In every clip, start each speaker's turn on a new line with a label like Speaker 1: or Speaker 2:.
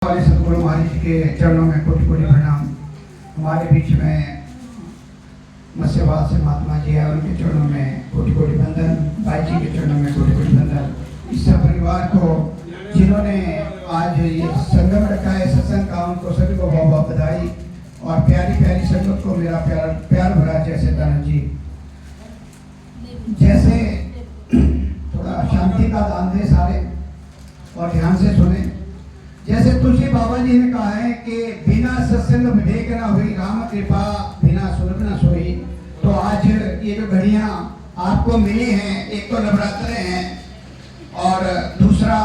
Speaker 1: हमारे सतगुरु महाराज जी के चरणों में कोटि कोटि प्रणाम। हमारे बीच में मत्स्यवाद से महात्मा जी है, उनके चरणों में कोटि कोटि वंदन। भाई जी के चरणों में कोटि कोटि वंदन। इस सब परिवार को जिन्होंने आज ये संगम रखा है सत्संग का, उनको सभी को बहुत बहुत बधाई। और प्यारी प्यारी संगत को मेरा प्यार भरा जय सच्चिदानंद जी। जैसे थोड़ा शांति का दान दे सारे और ध्यान से सुने। जैसे तुलसी बाबा जी ने कहा है कि बिना सत्संग विवेक न हुई, राम कृपा बिना सुलभ न सोई। तो आज ये जो घड़ियां आपको मिली हैं, एक तो नवरात्र हैं और दूसरा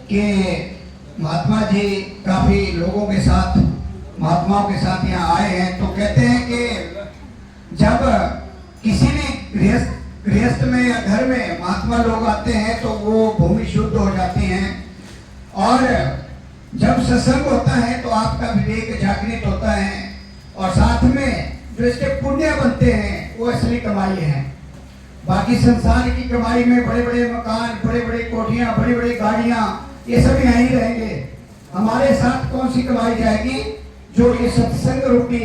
Speaker 1: कि महात्मा जी काफी लोगों के साथ, महात्माओं के साथ यहाँ आए हैं। तो कहते हैं कि जब किसी भी गृहस्थ में या घर में महात्मा लोग आते हैं तो वो भूमि शुद्ध हो जाती हैं। और जब सत्संग होता है तो आपका विवेक जागृत होता है और साथ में जो इसके पुण्य बनते हैं वो असली कमाई है। बाकी संसार की कमाई में बड़े बड़े मकान, बड़े बड़े कोठियां, बड़ी बड़ी गाड़ियां, ये सब यहीं रहेंगे। हमारे साथ कौन सी कमाई जाएगी? जो ये सत्संग रूपी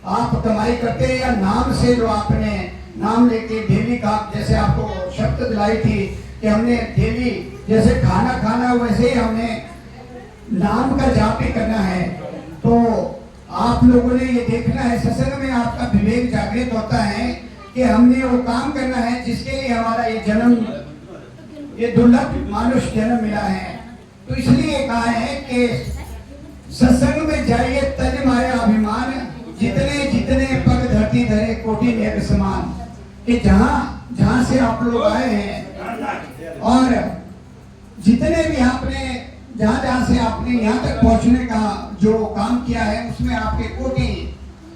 Speaker 1: आप कमाई करते हैं, या नाम से जो आपने नाम लेके डेली का, जैसे आपको शब्द दिलाई थी कि हमने डेली जैसे खाना खाना, वैसे ही हमने नाम का जाप भी करना है। तो आप लोगों ने ये देखना है, सत्संग में आपका विवेक जागृत होता है कि हमने वो काम करना है जिसके लिए हमारा ये जन्म, ये दुर्लभ मानुष जन्म मिला है। तो इसलिए कहा है कि सत्संग में जाइए तज माया अभिमान, जितने जितने पग धरती धरे कोटि नेक समान। कि जहां से आप लोग आए हैं और जितने भी आपने जहां से आपने यहाँ तक पहुंचने का जो काम किया है, उसमें आपके कोटि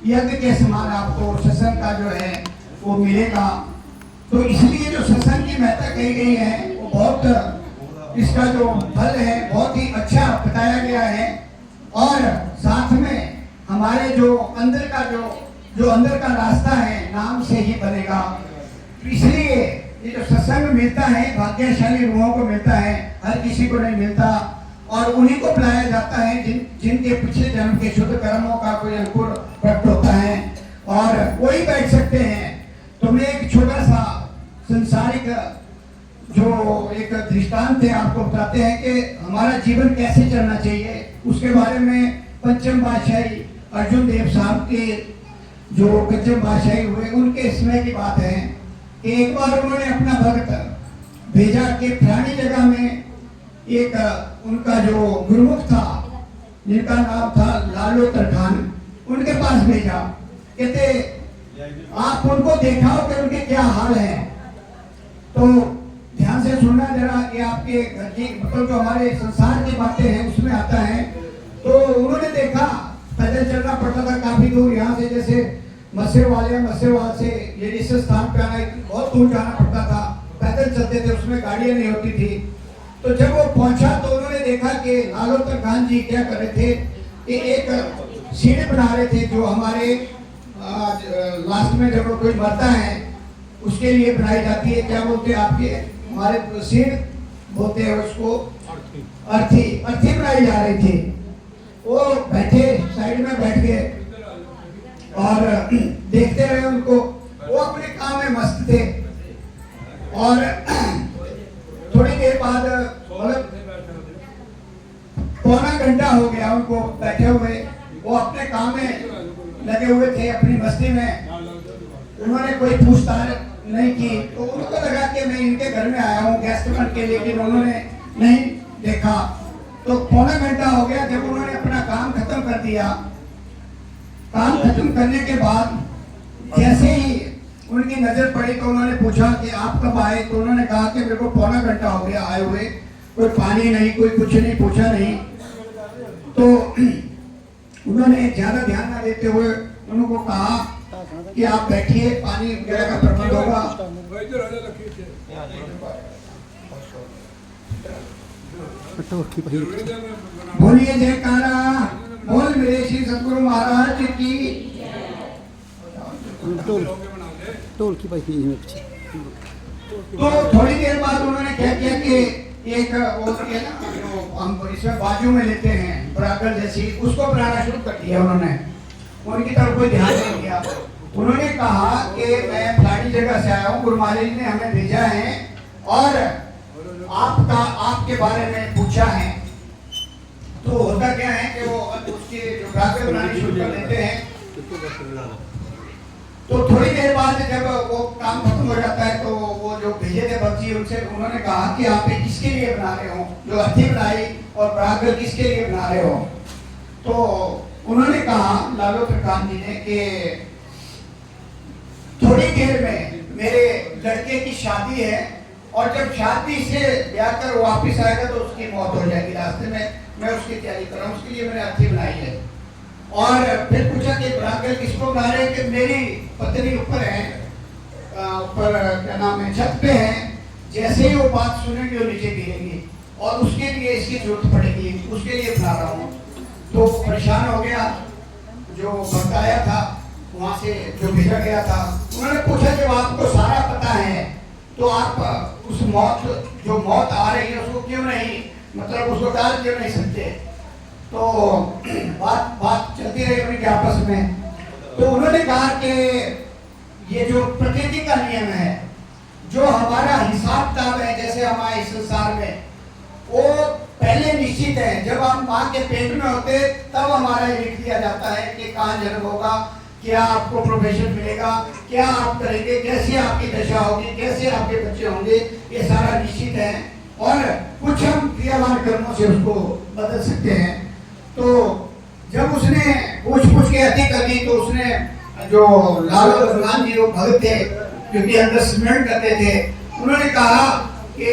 Speaker 1: यज्ञ के समान आपको सत्संग का जो है वो मिलेगा। तो इसलिए जो सत्संग की महत्ता कही गई है वो बहुत, इसका जो फल है बहुत ही अच्छा बताया गया है। और साथ में हमारे जो अंदर का जो अंदर का रास्ता है नाम से ही बनेगा। तो इसलिए ये जो सत्संग मिलता है भाग्यशाली लोगों को मिलता है, हर किसी को नहीं मिलता। और उन्हीं को बुलाया जाता है जिनके पिछले जन्म के शुद्ध कर्मों का कोई अंकुर प्रकट होता है और वही बैठ सकते हैं। तो मैं एक छोटा सा संसारिक जो एक दृष्टांत है आपको बताते हैं कि हमारा जीवन कैसे चलना चाहिए। उसके बारे में पंचम पातशाही अर्जुन देव साहब के जो पंचम पातशाही हुए, उनके समय की बात है कि एक बार उन्होंने अपना भक्त भेजा कि फलानी जगह में एक उनका जो गुरुमुख था जिनका नाम था लालो तरखान, उनके पास भेजा। कहते आप उनको देखाओ कि उनके क्या हाल है। तो ध्यान से सुनना जरा, कि आपके घर की मतलब जो हमारे संसार की बातें हैं उसमें आता है। तो उन्होंने देखा पैदल चलना पड़ता था काफी दूर, यहाँ से जैसे मत्स्यवाद से ये इस स्थान पे आना बहुत दूर जाना पड़ता था, पैदल चलते थे, उसमें गाड़ियां नहीं होती थी। तो जब वो पहुंचा तो उन्होंने देखा कि लालो तरखान जी क्या कर रहे थे कि एक सीढ़ी बना रहे थे जो हमारे लास्ट में जब कोई मरता है उसके लिए बनाई जाती है। क्या बोलते हैं आपके, हमारे सीढ़ बोलते हैं उसको, अर्थी बनाई जा रही थी। वो बैठे साइड में बैठ गए और देखते रहे उनको। वो अपने काम में मस्त थे। और थोड़ी देर बाद मतलब पौना घंटा हो गया उनको बैठे हुए, वो अपने काम में लगे हुए थे अपनी मस्ती में। उन्होंने कोई पूछताछ नहीं की। तो उनको लगा कि मैं इनके घर में आया हूँ गेस्ट बन के, लेकिन उन्होंने नहीं देखा। तो पौना घंटा हो गया। जब उन्होंने अपना काम खत्म कर दिया, काम खत्म करने के बाद जैसे ही उनकी नजर पड़ी तो उन्होंने पूछा कि आप कब आए। तो उन्होंने कहा कि मेरे को पौना घंटा हो गया आए हुए, कोई पानी नहीं, कोई कुछ नहीं, पूछा नहीं। तो उन्होंने ज्यादा ध्यान न देते हुए उनको कहा कि आप बैठिए, पानी वगैरह का प्रबंध होगा। बोलिए जयकारा, बोल मेरे श्री सतगुरु महाराज की। तो थोड़ी देर बाद उन्होंने क्या किया कि एक वो है ना जो हम इसमें बाजू में लेते हैं बराबर जैसी, उसको बनाना शुरू कर दिया उन्होंने। उनकी तरफ कोई ध्यान नहीं दिया। उन्होंने कहा कि मैं फलानी जगह से आया हूँ, गुरु महाराज ने हमें भेजा है और आपके बारे में पूछा है। तो होता क्या है कि वो उसके जो बराबर बनानी शुरू कर देते हैं। तो थोड़ी देर बाद जब वो काम खत्म हो जाता है तो वो जो भेजे थे बच्ची उनसे उन्होंने कहा कि आप ये किसके लिए बना रहे हो, जो अर्थी बनाई और बराबर किसके लिए बना रहे हो। तो उन्होंने कहा लालू प्रकाश जी ने कि थोड़ी देर में मेरे लड़के की शादी है और जब शादी से ब्याह कर वापिस आएगा तो उसकी मौत हो जाएगी रास्ते में, मैं उसकी तैयारी कर रहा हूँ, उसके लिए मैंने अर्थी बनाई है। और फिर पूछा कि बराबर किसको बना रहे हैं, कि मेरी पत्नी ऊपर है, ऊपर क्या नाम है छत पे है, जैसे ही वो बात सुनेंगे वो नीचे गिरेंगी और उसके लिए इसकी जरूरत पड़ेगी, उसके लिए बना रहा हूँ। तो परेशान हो गया जो बताया था वहाँ से जो भेजा गया था। उन्होंने पूछा जब आपको सारा पता है तो आप उस जो मौत आ रही है उसको क्यों नहीं, मतलब उसको टाल क्यों नहीं सकते। तो बात चलती रही उनके आपस में। तो उन्होंने कहा कि ये जो प्रकृति का नियम है, जो हमारा हिसाब किताब है जैसे हमारे इस संसार में, वो पहले निश्चित है। जब हम माँ के पेट में होते तब हमारा लिख दिया जाता है कि कहाँ जन्म होगा, क्या आपको प्रोफेशन मिलेगा, क्या आप करेंगे, कैसे आपकी दशा होगी, कैसे आपके बच्चे होंगे, ये सारा निश्चित है। और कुछ हम क्रियावान कर्मों से उसको बदल सकते हैं। तो जब उसने पूछ के अति कर दी तो उसने जो लालू प्रसाद जी वो भगत थे क्योंकि अंदर स्मरण करते थे, उन्होंने कहा कि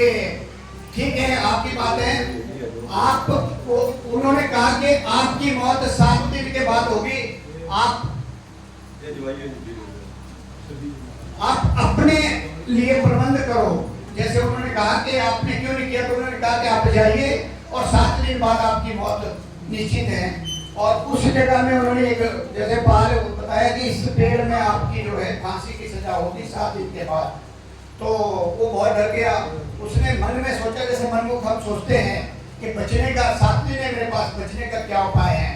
Speaker 1: ठीक है आपकी बात है, उन्होंने कहा कि आपकी मौत 7 दिन के बाद होगी, आप अपने लिए प्रबंध करो। जैसे उन्होंने कहा कि आपने क्यों नहीं किया, तो उन्होंने कहा कि आप जाइए और 7 दिन बाद आपकी मौत निश्चित है। और उस जगह में उन्होंने एक जैसे पहले बताया कि इस पेड़ में आपकी जो है फांसी की सजा होगी 7 दिन के बाद। तो वो बहुत डर गया। उसने मन में सोचा जैसे मनमुख हम सोचते हैं कि बचने का 7 दिन है मेरे पास, बचने का क्या उपाय है।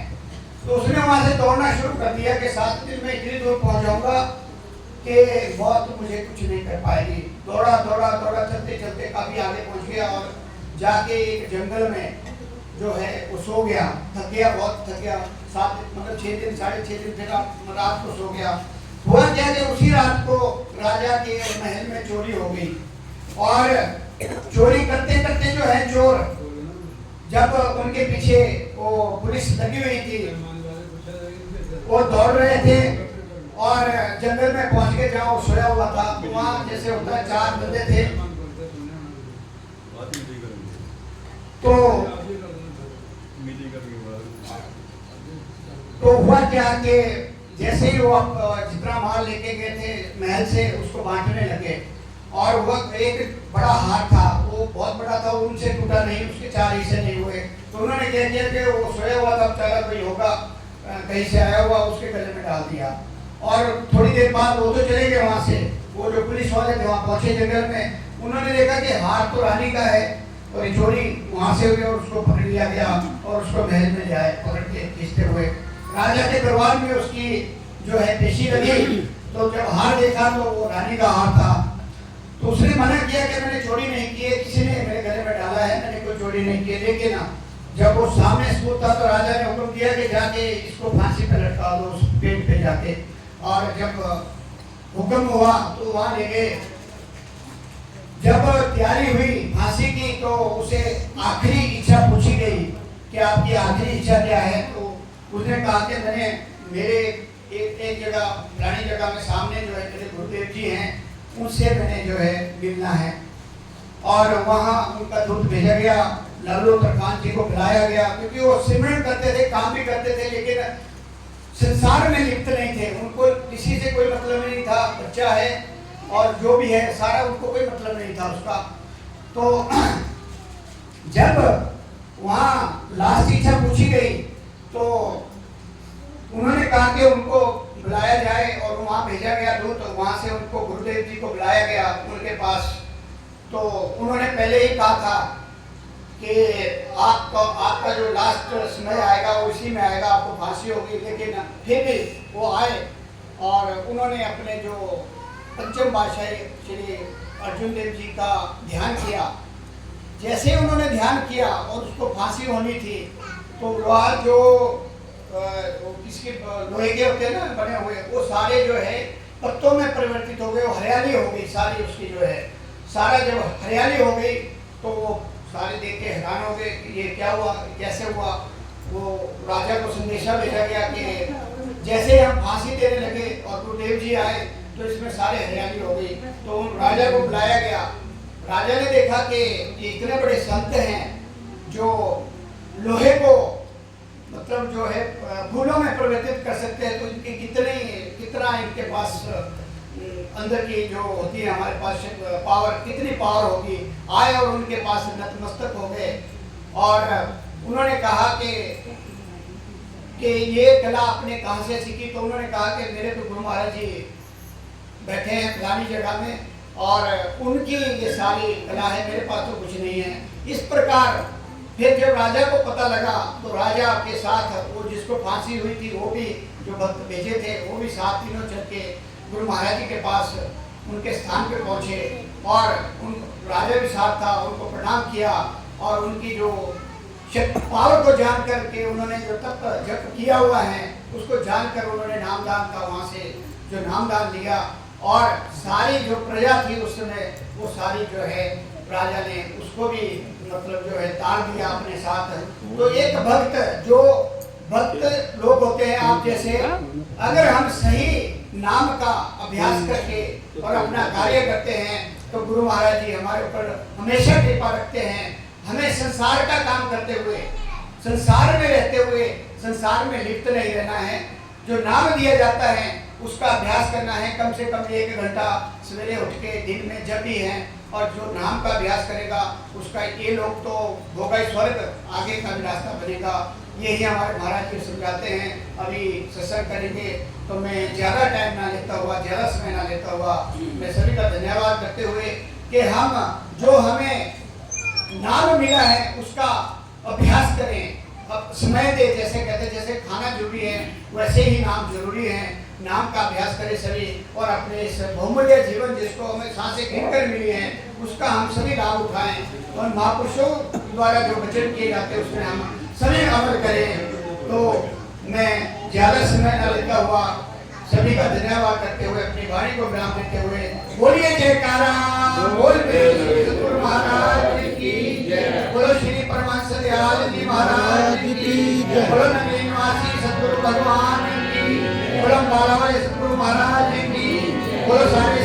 Speaker 1: तो उसने वहां से दौड़ना शुरू कर दिया कि 7 दिन में इतनी दूर पहुंच जाऊंगा कि मौत मुझे कुछ नहीं कर पाएगी। दौड़ा चलते चलते काफी आगे पहुंच गया और जाके एक जंगल में जो है वो सो गया, थक गया, बहुत थक गया। 7 मतलब 6 दिन 6.5 दिन फिर रात को सो गया। हुआ क्या कि उसी रात को राजा के महल में चोरी हो गई और चोरी करते करते जो है चोर जब उनके पीछे वो पुलिस लगी हुई थी, वो दौड़ रहे थे और जंगल में पहुंच के जहाँ वो सोया हुआ था वहाँ जैसे होता है 4 बंदे थे। तो हुआ क्या कि जैसे ही वो जितना माल लेके गए थे महल से उसको बांटने लगे और वो एक बड़ा हार था, वो बहुत बड़ा था, उनसे टूटा नहीं, उसके 4 हिस्से नहीं हुए। तो उन्होंने क्या किया कि वो सोया हुआ था, चला कोई होगा कहीं से आया हुआ, उसके गले में डाल दिया। और थोड़ी देर बाद वो तो चले गए वहाँ से, वो जो पुलिस वाले थे वहाँ पहुंचे जंगल में, उन्होंने देखा कि हार तो रानी का है और ये चोरी वहाँ से हुई और उसको पकड़ लिया गया और उसको महल में ले आए पकड़ के खींचते हुए। राजा के दरबार में उसकी जो है पेशी लगी, तो जब हार देखा तो वो रानी का हार था। तो उसने मना किया कि मैंने चोरी नहीं की है, किसी ने मेरे गले में डाला है, मैंने कोई चोरी नहीं की है। लेकिन जब वो सामने सबूत था तो राजा ने हुक्म दिया कि जाके इसको फांसी पे लटका दो, उस पेड़ पे जाके। और जब हुक्म हुआ तो वहाँ ले गए। जब तैयारी हुई फांसी की तो उसे आखिरी इच्छा पूछी गई कि आपकी आखिरी इच्छा क्या है। तो उसने कहा कि मैंने मेरे एक जगह पुरानी जगह में सामने जो है मेरे गुरुदेव जी हैं, उनसे मैंने जो है मिलना है। और वहाँ उनका दूत भेजा गया, लालू प्रकाश जी को बुलाया गया क्योंकि वो सिमरन करते थे, काम भी करते थे, लेकिन संसार में लिप्त नहीं थे। उनको किसी से कोई मतलब नहीं था, बच्चा है और जो भी है सारा उनको कोई मतलब नहीं था उसका। तो जब वहाँ लास्ट इच्छा पूछी गई तो उन्होंने कहा कि उनको बुलाया जाए और वहाँ भेजा गया दूत। तो वहाँ से उनको गुरुदेव जी को बुलाया गया उनके पास। तो उन्होंने पहले ही कहा था कि आपका जो लास्ट समय आएगा वो इसी में आएगा, आपको फांसी होगी। लेकिन फिर भी वो आए और उन्होंने अपने जो पंचम बादशाह श्री अर्जुन देव जी का ध्यान किया। जैसे ही उन्होंने ध्यान किया और उसको फांसी होनी थी, तो लोहा जो इसके लोहे के होते हैं ना बने हुए, वो सारे जो है पत्तों में परिवर्तित हो गए, वो हरियाली हो गई सारी उसकी जो है। सारा जब हरियाली हो गई तो वो सारे देख के हैरान हो गए कि ये क्या हुआ, कैसे हुआ। वो राजा को संदेशा भेजा गया कि जैसे हम फांसी देने लगे और गुरुदेव जी आए तो इसमें सारे हरियाली हो गई। तो राजा को बुलाया गया। राजा ने देखा कि ये इतने बड़े संत हैं जो लोहे को मतलब जो है फूलों में परिवर्तित कर सकते हैं, तो इनके कितना इनके पास अंदर की जो होती है हमारे पास पावर, कितनी पावर होगी। आए और उनके पास नतमस्तक हो गए और उन्होंने कहा कि ये कला आपने कहाँ से सीखी। तो उन्होंने कहा कि मेरे तो गुरु महाराज जी बैठे हैं फलानी जगह में और उनकी ये सारी कला है, मेरे पास तो कुछ नहीं है। इस प्रकार फिर जब राजा को पता लगा तो राजा के साथ वो जिसको फांसी हुई थी वो भी जो भक्त भेजे थे वो भी साथ तीनों चल के गुरु महाराज जी के पास उनके स्थान पे पहुंचे और उन राजा भी साथ था, उनको प्रणाम किया और उनकी जो पावर को जान करके उन्होंने जो तप जप किया हुआ है उसको जानकर उन्होंने नामदान का वहाँ से जो नामदान लिया और सारी जो प्रजा थी उस समय वो सारी जो है राजा ने उसको भी मतलब जो है तार दिया अपने साथ। तो एक भक्त जो भक्त लोग होते हैं आप जैसे, अगर हम सही नाम का अभ्यास करके और अपना कार्य करते हैं तो गुरु महाराज जी हमारे ऊपर हमेशा कृपा रखते हैं। हमें संसार का काम करते हुए, संसार में रहते हुए संसार में लिप्त नहीं रहना है। जो नाम दिया जाता है उसका अभ्यास करना है, कम से कम 1 घंटा सवेरे उठ के दिन में जब भी है। और जो नाम का अभ्यास करेगा उसका ये लोग तो होगा ही स्वर्ग, आगे का भी रास्ता बनेगा। यही हमारे महाराज जी समझाते हैं। अभी सत्संग करेंगे तो मैं ज़्यादा टाइम ना लेता हुआ, ज़्यादा समय ना लेता हुआ मैं सभी का धन्यवाद करते हुए कि हम जो हमें नाम मिला है उसका अभ्यास करें। अब समय दे, जैसे कहते जैसे खाना जरूरी है वैसे ही नाम जरूरी है। नाम का अभ्यास करें सभी और अपने इस बहुमूल्य जीवन जिसको हमें सांसें गिनकर मिली हैं उसका हम सभी लाभ उठाएं और महापुरुषों द्वारा जो वचन किए जाते हैं उसमें हम सभी अमल करें। तो मैं ज़्यादा समय न लेता हुआ सभी का धन्यवाद करते हुए अपनी वाणी को विराम देते हुए बोलिए जयकारा, बोल श्री सतगुरु महाराज की जय, बोलो श्री परमानंद दयाल जी महाराज की जय, बोलो नगरी निवासी सतगुरु भगवान की, बोलो बाला वाले सतगुरु महाराज की, बोलो सारे